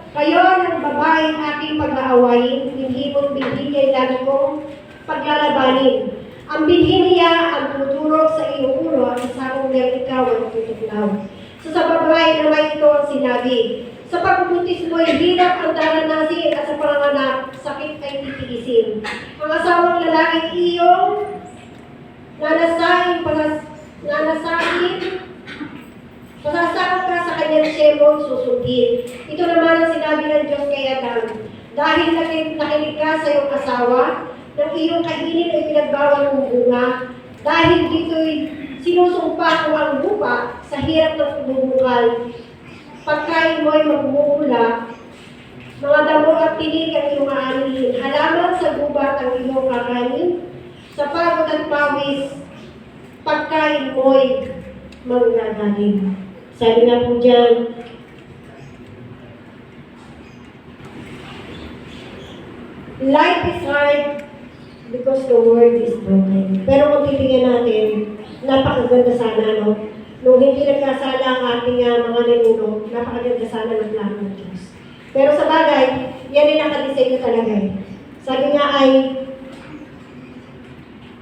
Kayo ng babaeng aking pag-aawayin, hindi mong binhi kay lagi kong paglalabanin. Ang binhi niya ang tuturog sa iyong ulo at isang niyang ikaw ang tutuklaw. So sa babae naman ito ang sinabi, sa pagbubuntis mo'y hirap ang daranasin at sa panganganak, sakit ay titiisin. Ang asawang lalaki iyong nanasain, pasasakot ka sa kanyang siyemong susundin. Ito naman ang sinabi ng Diyos kay Adam. Dahil nakinig ka sa iyong asawa, ng iyong kainin ay pinagbawal ng bunga. Dahil dito'y sinusumpa ko ang lupa sa hirap ng bubukal. Pagkain mo'y magmumula, mga damo at tinig ang iyong aanihin. Halaman sa gubat ang iyong kakanin. Sa pagod at pawis, pagkain mo'y manggagaling. Sabi nga po dyan, life is hard because the world is broken. Pero kung titingnan natin, napakaganda sana, no? Nung hindi nagkasala ang ating mga ninuno, napakaganda sana ng plano ng Diyos. Pero sa bagay, yan ay nakadesign talaga eh. Sabi nga ay,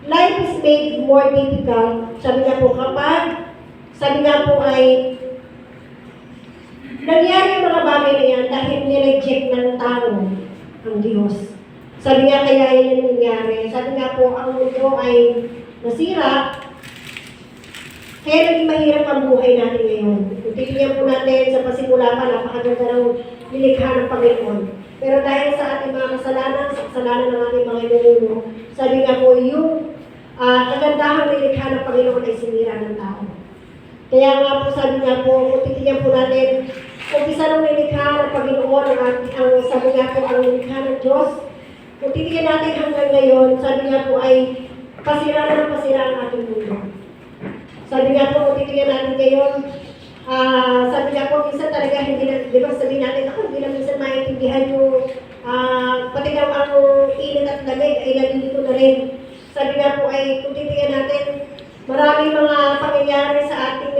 life is made more difficult. Sabi nga po sabi nga po ay, nangyari yung mga bagay na yan dahil nireject ng tao ang Diyos. Sabi nga kaya yan yung nangyari. Sabi nga po, ang mundo ay nasira, kaya naging mahirap ang buhay natin ngayon. Kung titignan po natin sa pasimula pa, napakaganda ng nilikha ng Panginoon. Pero dahil sa ating mga kasalanan, sa kasalanan ng ating mga ninuno, sabi nga po, yung kagandahang nilikha ng Panginoon ay sinira ng tao. Kaya nga po, sabi nga po, kung titignan po natin, kung isa ng nilikha ng Panginoon, ang sabi nga po, ang nilikha ng Diyos, kung titignan natin hanggang ngayon, sabi nga po ay pasira na ng pasira ang ating mundo. Sabi nga po, kung titignan natin ngayon, sabi nga po, minsan talaga hindi na, di ba sabihin natin, ako hindi na minsan maintindihan yung, pati daw ang init at lamig ay nalilito na rin. Sabi nga po ay, kung titignan natin, maraming mga pangyayari sa ating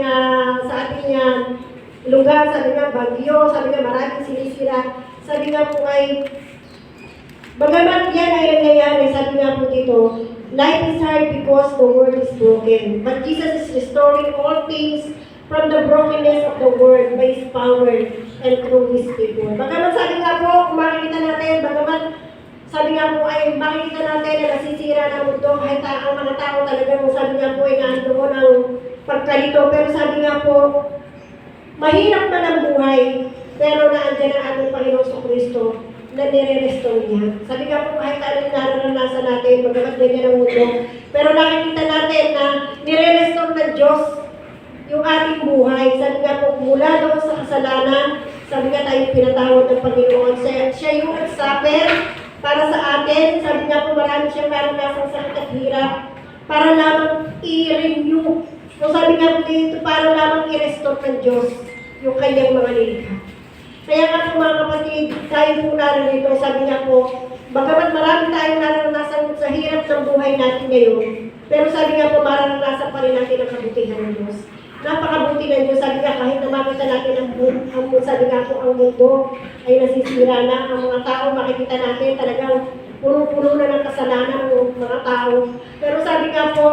lugar, sabi nga bagyo, sabi nga maraming sinisira. Sabi nga po ay, bagamat yan ay nangyayari, sabi nga po dito, life is hard because the world is broken. But Jesus is restoring all things from the brokenness of the world by His power and through His people. Bagamat sabi nga po, kung makikita natin, bagamat sabi nga po ay makikita natin na nasisira ng mundo, kahit ang mga tao talagang sabi nga po ay naandoon ang pagkalito. Pero sabi nga po, mahirap man ang buhay, pero naandyan ang ating Panginoon sa Kristo na nire-restore niya. Sabi nga po kahit anong nararanasan natin, bagamat ganyan ang mundo, pero nakikita natin na nire-restore ng Diyos yung ating buhay. Sabi nga po, mula doon sa kasalanan, sabi nga tayo pinatawad ng Panginoon. Siya yung nag-suffer para sa atin. Sabi nga po, marami siyang naranasang sakit at hirap para lamang i-renew. So sabi nga po dito, para lamang i-restore ng Diyos yung kanyang mga nilikha. Kaya nga po mga kapatid, tayo po narito, sabi nga po, bagamat marami tayong naranasan sa hirap ng buhay natin ngayon, pero sabi nga po, maranasan pa rin natin ang kabutihan ng Diyos. Napakabuti ng Diyos, sabi nga kahit na makita natin sabi nga po, ang mundo ay nasisira na, ang mga tao makikita natin talagang puno-puno na ng kasalanan ng mga tao. Pero sabi nga po,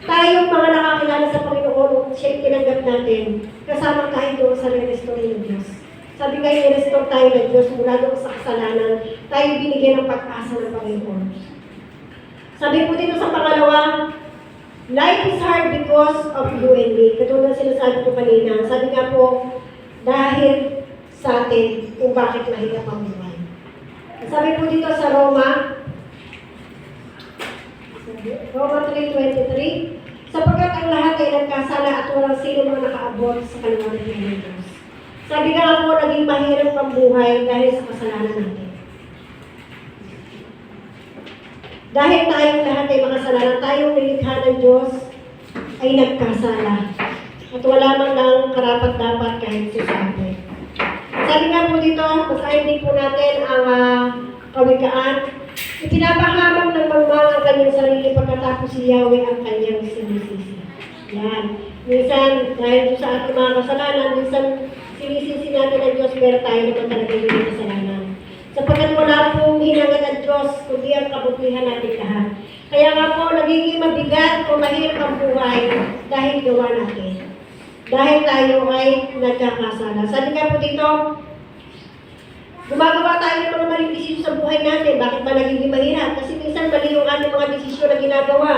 tayong mga nakakilala sa Panginoon, siya tinanggap natin, kasama tayo doon sa re-restore ng Diyos. Sabi nga, i-restore tayo ng Diyos mula doon sa kasalanan, tayo binigyan ng pag-asa ng Panginoon. Sabi po dito sa pangalawa, life is hard because of you and me. Katulad sinasabi ko kanina, sabi nga po, dahil sa atin kung bakit mahirap ang buhay. Sabi po dito sa Roma 3:23, sapagkat ang lahat ay nagkasala at walang sino mang nakaabot sa kaluwagan ng Diyos. Sabi nga po, naging mahirap ang buhay dahil sa kasalanan natin. Dahil tayong lahat ay makasalanan, tayong nilikha ng Diyos ay nagkasala. At wala man lang karapat-dapat kahit susabi. Sabi nga po dito, basahin din po natin ang kawikaan. Ipinapahamang ng mangmang ang kanyang sarili pagkatapos si Yahweh ang kanyang sinisisi. Yan. Minsan, dahil sa ating mga kasalanan, minsan sinisisi natin ang Diyos, pero tayo naman talaga yung kasalanan. Sapagkat wala pong hinangad ang Diyos, kundi ang kabutihan natin lahat. Kaya nga po, nagiging mabigat o mahirap ang buhay dahil gawa natin. Dahil tayo ay nagkakasala. Sabi nga po dito, gumagawa tayo ng mga maling desisyon sa buhay natin. Bakit ba nagiging mahirap? Kasi minsan mali yung ating mga desisyon na ginagawa.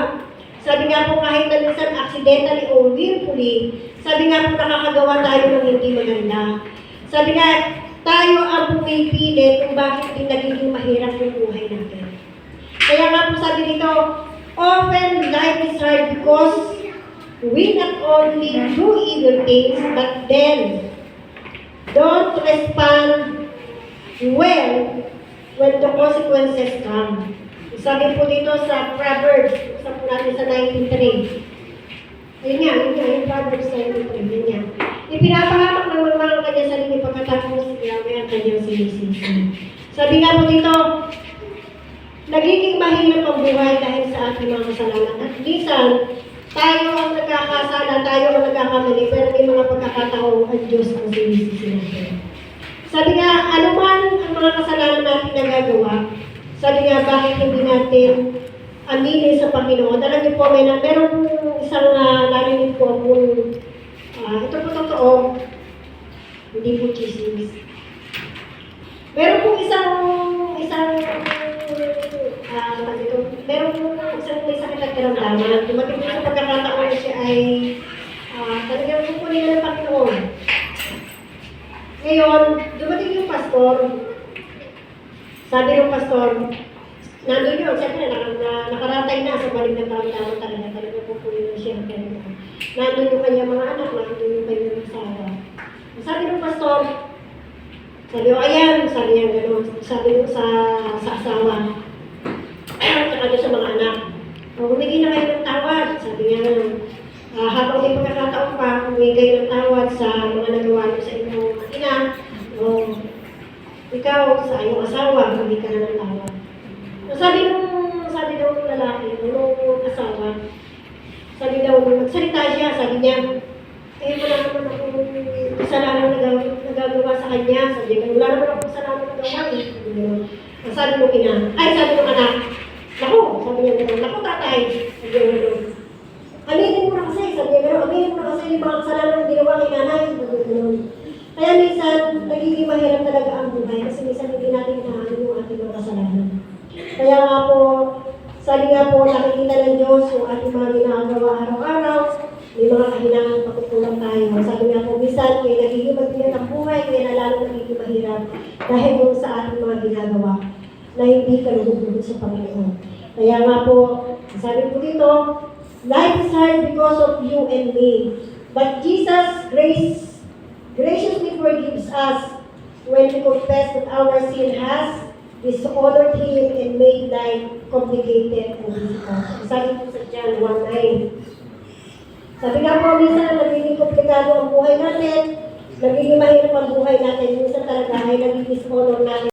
Sabi nga po kahit na minsan accidentally o willfully, sabi nga po nakakagawa tayo ng hindi maganda. Sabi nga, tayo ang pumipili kung bakit din nagiging mahirap yung buhay natin. Kaya nga po sabi dito, often life is hard because we not only do evil things, but then don't respond well when the consequences come. Sabi po dito sa Proverbs, sa po natin sa 19:3. Ayun nga, yung Proverbs 19:3, yun nga. Ipinapahamak ng mga kanyang sarili pagkatapos Yahweh ang kanyang sinisisi. Sabi nga po dito, nagiging mahirap ang buhay dahil sa ating mga kasalanan. At minsan, tayo ang nagkakasala, tayo ang nagkakamali, pero may mga pagkakataong ang Diyos ang sinisisi natin. Sabi nga, anuman ang mga kasalanan natin nagagawa, sabi nga, bakit hindi natin aminin sa Panginoon? Alam niyo po, meron isang narinig ko kung ito po totoo, hindi po chismis. Meron po meron po isang may sakit at karamdaman. Dumating po sa pagkakataon na siya ay talagang kukunin na ng Panginoon. Ngayon, dumating yung pastor. Sabi ng pastor, nandun yun, siyempre nakaratay na sa balik ng karamdaman talaga kukunin na siya. Nandun yung kanyang mga anak, nandun yung kanyang asawa. Sabi ng pastor, sabi ko, ayan, sabi niya gano'n, sabi ko sa asawa, tsaka doon sa mga anak, humingi na kayo ng tawad, sabi niya gano'n, habang may pagkakataon pa, humingi kayo ng tawad sa mga nagawa niyo sa inyong ina, ikaw sa iyong asawa, humingi ka na ng tawad. Sabi daw ng lalaki, nung asawa, sabi daw, magsalita siya, sabi niya, wala naman akong kasalanan nagagawa sa kanya. Sabi niya, wala naman akong kasalanan nagagawa. Sabi mo sabi ng anak, naku, sabi niya gano'n, naku tatay, sabi niya gano'n. Aminin mo na kasi, sabi niya gano'n, aminin mo na kasi yung mga kasalanan ginawa kay nanay, sabi niya gano'n. Kaya minsan, nagiging mahirap talaga ang buhay kasi minsan hindi natin inahanin yung ating mga kasalanan. Kaya nga po, sabi nga po, nakikita ng Diyos yung ating mga ginagawa araw-araw, may mga kahinangan pagkukulang tayo. Sabi nga po, minsan, kaya nagiging magbigat ang buhay, kaya lalo nagiging mahirap dahil yung sa ating mga ginagawa na hindi ka nagugulit sa Panginoon. Kaya nga po, sabi po dito, life is hard because of you and me. But Jesus graciously forgives us when we confess that our sin has dishonored Him and made life complicated and difficult. Sabi po sa John 1:9. Sabi nga po, minsan nagiging komplikado ang buhay natin, nagiging mahirap ang buhay natin, minsan talaga ay naging dishonor natin